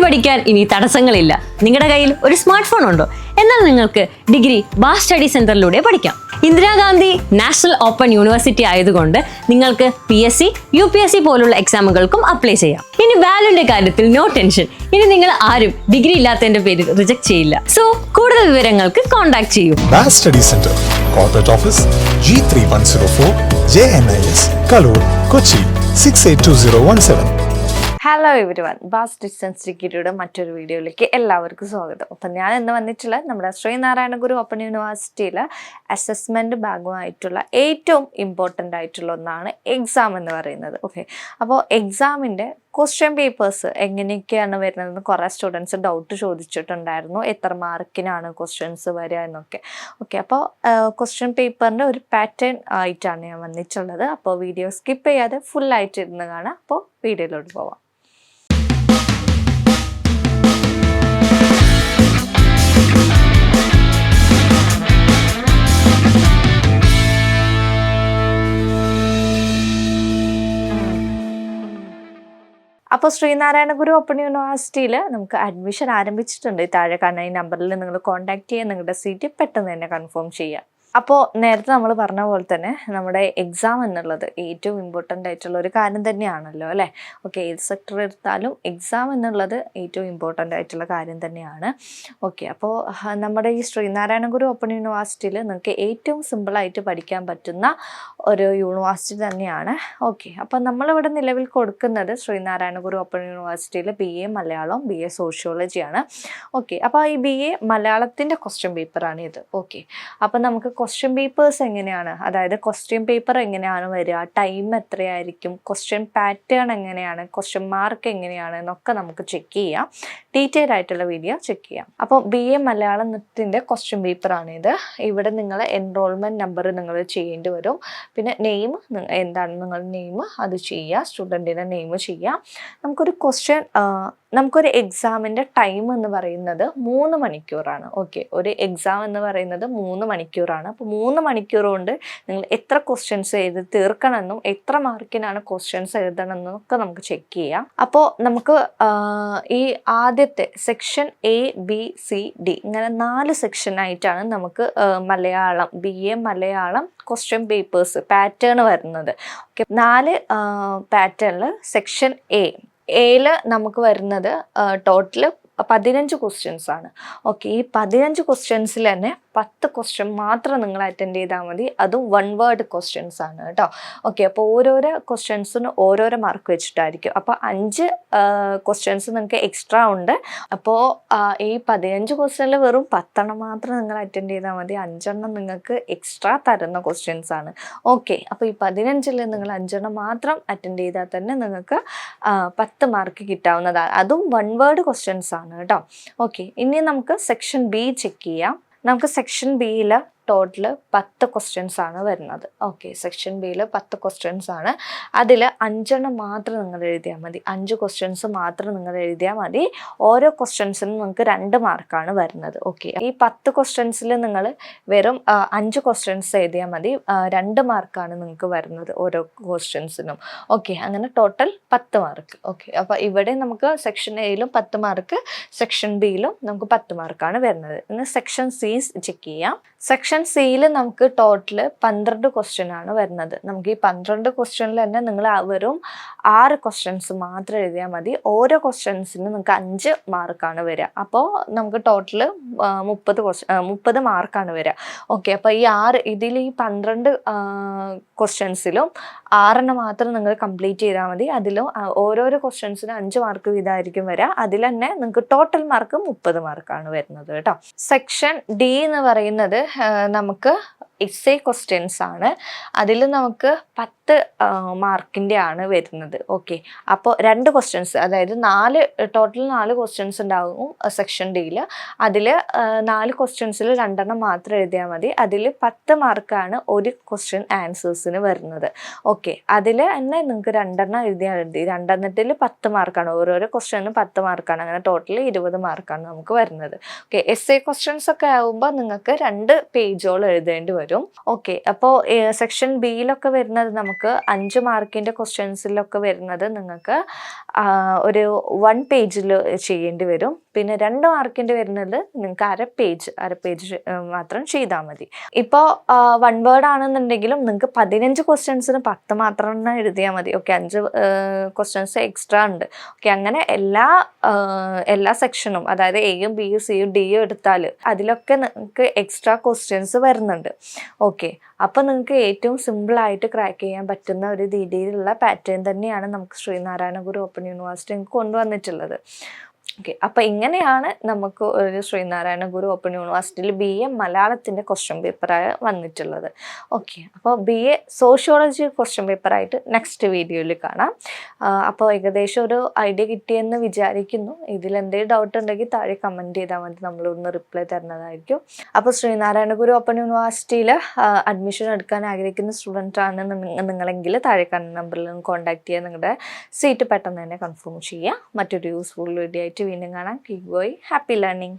പഠിക്കാൻ ഇനി തടസ്സങ്ങളില്ല. നിങ്ങളുടെ കയ്യിൽ ഒരു സ്മാർട്ട് ഫോൺ ഉണ്ടോ? എന്നാൽ നിങ്ങൾക്ക് ഡിഗ്രി ബാസ് സ്റ്റഡി സെന്ററിലൂടെ പഠിക്കാം. ഇന്ദിരാഗാന്ധി നാഷണൽ ഓപ്പൺ യൂണിവേഴ്സിറ്റി ആയതുകൊണ്ട് നിങ്ങൾക്ക് PSC, UPSC പോലുള്ള എക്സാമുകൾക്കും അപ്ലൈ ചെയ്യാം. ഇനി വാല്യൂന്റെ കാര്യത്തിൽ നോ ടെൻഷൻ. ഇനി നിങ്ങൾ ആരും ഡിഗ്രി ഇല്ലാത്തതിന്റെ പേരിൽ റിജക്ട് ചെയ്യില്ല. സോ കൂടുതൽ വിവരങ്ങൾക്ക് കോൺടാക്ട് ചെയ്യൂ. Baas study centre, corporate office, G3104, JNIS, Kaloor, Kochi 682017. Hello everyone, Baas distance ഡിഗ്രിയുടെ മറ്റൊരു വീഡിയോയിലേക്ക് എല്ലാവർക്കും സ്വാഗതം. അപ്പം ഞാൻ ഇന്ന് വന്നിട്ടുള്ള നമ്മുടെ ശ്രീനാരായണ ഗുരു ഓപ്പൺ യൂണിവേഴ്സിറ്റിയിലെ അസസ്മെൻറ്റ് ഭാഗമായിട്ടുള്ള ഏറ്റവും ഇമ്പോർട്ടൻ്റ് ആയിട്ടുള്ള ഒന്നാണ് എക്സാം എന്ന് പറയുന്നത്. ഓക്കെ, അപ്പോൾ എക്സാമിൻ്റെ ക്വസ്റ്റ്യൻ പേപ്പേഴ്സ് എങ്ങനെയൊക്കെയാണ് വരുന്നതെന്ന് കുറേ സ്റ്റുഡൻസ് ഡൗട്ട് ചോദിച്ചിട്ടുണ്ടായിരുന്നു. എത്ര മാർക്കിനാണ് ക്വസ്റ്റ്യൻസ് വരിക എന്നൊക്കെ. ഓക്കെ, അപ്പോൾ ക്വസ്റ്റ്യൻ പേപ്പറിൻ്റെ ഒരു പാറ്റേൺ ആയിട്ടാണ് ഞാൻ വന്നിട്ടുള്ളത്. അപ്പോൾ വീഡിയോ സ്കിപ്പ് ചെയ്യാതെ ഫുള്ളായിട്ട് ഇരുന്ന് കാണാം. അപ്പോൾ വീഡിയോയിലോട്ട് പോവാം. അപ്പോൾ ശ്രീനാരായണ ഗുരു ഓപ്പൺ യൂണിവേഴ്സിറ്റിയിൽ നമുക്ക് അഡ്മിഷൻ ആരംഭിച്ചിട്ടുണ്ട്. താഴെ കാണുന്ന ഈ നമ്പറിൽ നിങ്ങൾ കോൺടാക്ട് ചെയ്യുക, നിങ്ങളുടെ സീറ്റ് പെട്ടെന്ന് തന്നെ കൺഫേം ചെയ്യുക. അപ്പോൾ നേരത്തെ നമ്മൾ പറഞ്ഞ പോലെ തന്നെ നമ്മുടെ എക്സാം എന്നുള്ളത് ഏറ്റവും ഇമ്പോർട്ടൻ്റ് ആയിട്ടുള്ള ഒരു കാര്യം തന്നെയാണല്ലോ അല്ലേ. ഓക്കെ, ഏത് സെക്ടർ എടുത്താലും എക്സാം എന്നുള്ളത് ഏറ്റവും ഇമ്പോർട്ടൻ്റ് ആയിട്ടുള്ള കാര്യം തന്നെയാണ്. ഓക്കെ, അപ്പോൾ നമ്മുടെ ഈ ശ്രീനാരായണ ഗുരു ഓപ്പൺ യൂണിവേഴ്സിറ്റിയിൽ നിങ്ങൾക്ക് ഏറ്റവും സിമ്പിളായിട്ട് പഠിക്കാൻ പറ്റുന്ന ഒരു യൂണിവേഴ്സിറ്റി തന്നെയാണ്. ഓക്കെ, അപ്പോൾ നമ്മളിവിടെ നിലവിൽ കൊടുക്കുന്നത് ശ്രീനാരായണ ഗുരു ഓപ്പൺ യൂണിവേഴ്സിറ്റിയിൽ BA മലയാളം, BA സോഷ്യോളജിയാണ്. ഓക്കെ, അപ്പോൾ ഈ BA മലയാളത്തിൻ്റെ ക്വസ്റ്റ്യൻ പേപ്പറാണ് ഇത്. ഓക്കെ, അപ്പോൾ നമുക്ക് ക്വസ്റ്റ്യൻ പേപ്പേഴ്സ് എങ്ങനെയാണ്, അതായത് ക്വസ്റ്റ്യൻ പേപ്പർ എങ്ങനെയാണ് വരിക, ടൈം എത്രയായിരിക്കും, ക്വസ്റ്റ്യൻ പാറ്റേൺ എങ്ങനെയാണ്, ക്വസ്റ്റ്യൻ മാർക്ക് എങ്ങനെയാണ് എന്നൊക്കെ നമുക്ക് ചെക്ക് ചെയ്യാം. ഡീറ്റെയിൽ ആയിട്ടുള്ള വീഡിയോ ചെക്ക് ചെയ്യാം. അപ്പോൾ BA മലയാളത്തിൻ്റെ ക്വസ്റ്റ്യൻ പേപ്പറാണിത്. ഇവിടെ നിങ്ങൾ എൻറോൾമെൻറ്റ് നമ്പർ നിങ്ങൾ ചെയ്യേണ്ടി വരും. പിന്നെ നെയിം എന്താണ് നിങ്ങളുടെ നെയിം അത് ചെയ്യുക, സ്റ്റുഡൻറ്റിൻ്റെ നെയിം ചെയ്യുക. നമുക്കൊരു എക്സാമിൻ്റെ ടൈം എന്ന് പറയുന്നത് 3 മണിക്കൂറാണ്. ഓക്കെ, ഒരു എക്സാം എന്ന് പറയുന്നത് 3 മണിക്കൂറാണ്. അപ്പോൾ 3 മണിക്കൂർ കൊണ്ട് നിങ്ങൾ എത്ര ക്വസ്റ്റ്യൻസ് എഴുതി തീർക്കണമെന്നും എത്ര മാർക്കിനാണ് ക്വസ്റ്റ്യൻസ് എഴുതണമെന്നും ഒക്കെ നമുക്ക് ചെക്ക് ചെയ്യാം. അപ്പോൾ നമുക്ക് ഈ ആദ്യത്തെ സെക്ഷൻ ABCD ഇങ്ങനെ 4 സെക്ഷനായിട്ടാണ് നമുക്ക് Malayalam BA Malayalam question papers pattern വരുന്നത്. ഓക്കെ, 4 പാറ്റേണിൽ സെക്ഷൻ എയിൽ നമുക്ക് വരുന്നത് ടോട്ടൽ 15 ക്വസ്റ്റ്യൻസ് ആണ്. ഓക്കെ, ഈ 15 ക്വസ്റ്റ്യൻസിൽ തന്നെ 10 ക്വസ്റ്റ്യൻ മാത്രം നിങ്ങൾ അറ്റൻഡ് ചെയ്താൽ മതി. അതും 1 വേർഡ് ക്വസ്റ്റ്യൻസ് ആണ് കേട്ടോ. ഓക്കെ, അപ്പോൾ ഓരോരോ ക്വസ്റ്റ്യൻസിന് ഓരോരോ മാർക്ക് വെച്ചിട്ടായിരിക്കും. അപ്പോൾ 5 ക്വസ്റ്റ്യൻസ് നിങ്ങൾക്ക് എക്സ്ട്രാ ഉണ്ട്. അപ്പോൾ ഈ 15 ക്വസ്റ്റ്യനിൽ വെറും 10 മാത്രം നിങ്ങൾ അറ്റൻഡ് ചെയ്താൽ മതി. 5 നിങ്ങൾക്ക് എക്സ്ട്രാ തരുന്ന ക്വസ്റ്റ്യൻസ് ആണ്. ഓക്കെ, അപ്പോൾ ഈ 15ൽ നിങ്ങൾ 5 മാത്രം അറ്റൻഡ് ചെയ്താൽ തന്നെ നിങ്ങൾക്ക് 10 മാർക്ക് കിട്ടാവുന്നതാണ്. അതും 1 വേർഡ് ക്വസ്റ്റ്യൻസ് ആണ് കേട്ടോ. ഓക്കെ, ഇനി നമുക്ക് സെക്ഷൻ B ചെക്ക് ചെയ്യാം. നമുക്ക് സെക്ഷൻ Bയിൽ ടോട്ടൽ 10 ക്വസ്റ്റ്യൻസ് ആണ് വരുന്നത്. ഓക്കെ, സെക്ഷൻ Bയിൽ 10 ക്വസ്റ്റ്യൻസ് ആണ്. അതിൽ 5 മാത്രം നിങ്ങൾ എഴുതിയാൽ മതി. 5 ക്വസ്റ്റ്യൻസ് മാത്രം നിങ്ങൾ എഴുതിയാൽ മതി. ഓരോ ക്വസ്റ്റ്യൻസിനും നിങ്ങൾക്ക് 2 മാർക്കാണ് വരുന്നത്. ഓക്കെ, ഈ 10 ക്വസ്റ്റ്യൻസിൽ നിങ്ങൾ വെറും 5 ക്വസ്റ്റ്യൻസ് എഴുതിയാൽ മതി. 2 മാർക്കാണ് നിങ്ങൾക്ക് വരുന്നത് ഓരോ ക്വസ്റ്റ്യൻസിനും. ഓക്കെ, അങ്ങനെ ടോട്ടൽ 10 മാർക്ക്. ഓക്കെ, അപ്പോൾ ഇവിടെ നമുക്ക് സെക്ഷൻ Aയിലും 10 മാർക്ക്, സെക്ഷൻ Bയിലും നമുക്ക് 10 മാർക്കാണ് വരുന്നത്. ഇനി സെക്ഷൻ C ചെക്ക് ചെയ്യാം. സെക്ഷൻ Cയിൽ നമുക്ക് ടോട്ടൽ 12 ക്വസ്റ്റ്യൻ ആണ് വരുന്നത്. നമുക്ക് ഈ 12 ക്വസ്റ്റ്യനിൽ തന്നെ നിങ്ങൾ വെറും 6 ക്വസ്റ്റ്യൻസ് മാത്രം എഴുതിയാൽ മതി. ഓരോ ക്വസ്റ്റ്യൻസിനും നിങ്ങൾക്ക് 5 മാർക്കാണ് വരിക. അപ്പോൾ നമുക്ക് ടോട്ടൽ 30 മാർക്കാണ് വരിക. ഓക്കെ, അപ്പോൾ ഈ 12 ക്വസ്റ്റ്യൻസിലും 6 മാത്രം നിങ്ങൾ കംപ്ലീറ്റ് ചെയ്താൽ മതി. അതിലും ഓരോരോ ക്വസ്റ്റ്യൻസിനും 5 മാർക്ക് വീതമായിരിക്കും വരിക. അതിൽ തന്നെ നിങ്ങൾക്ക് ടോട്ടൽ മാർക്ക് 30 മാർക്കാണ് വരുന്നത് കേട്ടോ. സെക്ഷൻ D എന്ന് പറയുന്നത് നമുക്ക് essay ക്വസ്റ്റ്യൻസ് ആണ്. അതിൽ നമുക്ക് 10 മാർക്കിൻ്റെ ആണ് വരുന്നത്. ഓക്കെ, അപ്പോൾ 2 ക്വസ്റ്റ്യൻസ്, അതായത് ടോട്ടൽ 4 ക്വസ്റ്റ്യൻസ് ഉണ്ടാകും സെക്ഷൻ Dയിൽ. അതിൽ 4 ക്വസ്റ്റ്യൻസിൽ 2 മാത്രം എഴുതിയാൽ മതി. അതിൽ 10 മാർക്കാണ് ഒരു ക്വസ്റ്റ്യൻ ആൻസേഴ്സിന് വരുന്നത്. ഓക്കെ, അതിൽ തന്നെ നിങ്ങൾക്ക് 2 എഴുതിയാൽ മതി. 2 10 മാർക്കാണ്. ഓരോരോ ക്വസ്റ്റ്യനും 10 മാർക്കാണ്. അങ്ങനെ ടോട്ടൽ 20 മാർക്കാണ് നമുക്ക് വരുന്നത്. ഓക്കെ, essay ക്വസ്റ്റ്യൻസ് ഒക്കെ ആകുമ്പോൾ നിങ്ങൾക്ക് 2 പേജോളം എഴുതേണ്ടി വരും. വരും. ഓക്കെ, അപ്പോൾ സെക്ഷൻ ബിയിലൊക്കെ വരുന്നത് നമുക്ക് 5 മാർക്കിൻ്റെ ക്വസ്റ്റ്യൻസിലൊക്കെ വരുന്നത് നിങ്ങൾക്ക് ഒരു 1 പേജിൽ ചെയ്യേണ്ടി വരും. പിന്നെ 2 മാർക്കിൻ്റെ വരുന്നത് നിങ്ങൾക്ക് അര പേജ് മാത്രം ചെയ്താൽ മതി. ഇപ്പോൾ 1 വേർഡ് ആണെന്നുണ്ടെങ്കിലും നിങ്ങൾക്ക് 15 ക്വസ്റ്റ്യൻസിന് 10 മാത്രം എഴുതിയാൽ മതി. ഓക്കെ, 5 ക്വസ്റ്റ്യൻസ് എക്സ്ട്രാ ഉണ്ട്. ഓക്കെ, അങ്ങനെ എല്ലാ സെക്ഷനും, അതായത് എയും ബിയും സിയും ഡിയും എടുത്താൽ അതിലൊക്കെ നിങ്ങൾക്ക് എക്സ്ട്രാ ക്വസ്റ്റ്യൻസ് വരുന്നുണ്ട്. ഓക്കെ, അപ്പോൾ നിങ്ങൾക്ക് ഏറ്റവും സിമ്പിളായിട്ട് ക്രാക്ക് ചെയ്യാൻ പറ്റുന്ന ഒരു രീതിയിലുള്ള പാറ്റേൺ തന്നെയാണ് നമുക്ക് ശ്രീനാരായണ ഗുരു ഓപ്പൺ യൂണിവേഴ്സിറ്റി കൊണ്ടുവന്നിട്ടുള്ളത്. ഓക്കെ, അപ്പോൾ ഇങ്ങനെയാണ് നമുക്ക് ഒരു ശ്രീനാരായണ ഗുരു ഓപ്പൺ യൂണിവേഴ്സിറ്റിയിൽ BA മലയാളത്തിൻ്റെ ക്വസ്റ്റ്യൻ പേപ്പറായി വന്നിട്ടുള്ളത്. ഓക്കെ, അപ്പോൾ BA സോഷ്യോളജി ക്വസ്റ്റ്യൻ പേപ്പറായിട്ട് നെക്സ്റ്റ് വീഡിയോയിൽ കാണാം. അപ്പോൾ ഏകദേശം ഒരു ഐഡിയ കിട്ടിയെന്ന് വിചാരിക്കുന്നു. ഇതിലെന്തെങ്കിലും ഡൗട്ട് ഉണ്ടെങ്കിൽ താഴെ കമൻറ്റ് ചെയ്താൽ മതി, നമ്മളൊന്ന് റിപ്ലൈ തരുന്നതായിരിക്കും. അപ്പോൾ ശ്രീനാരായണ ഗുരു ഓപ്പൺ യൂണിവേഴ്സിറ്റിയിൽ അഡ്മിഷൻ എടുക്കാൻ ആഗ്രഹിക്കുന്ന സ്റ്റുഡൻ്റ് ആണ് നിങ്ങളെങ്കിൽ താഴെ കാണുന്ന നമ്പറിൽ കോൺടാക്ട് ചെയ്യുക. നിങ്ങളുടെ സീറ്റ് പെട്ടെന്ന് തന്നെ കൺഫേം ചെയ്യുക. മറ്റൊരു യൂസ്ഫുൾ വീഡിയോ ആയിട്ട് വീണ്ടും കാണാം. Keep going, happy learning.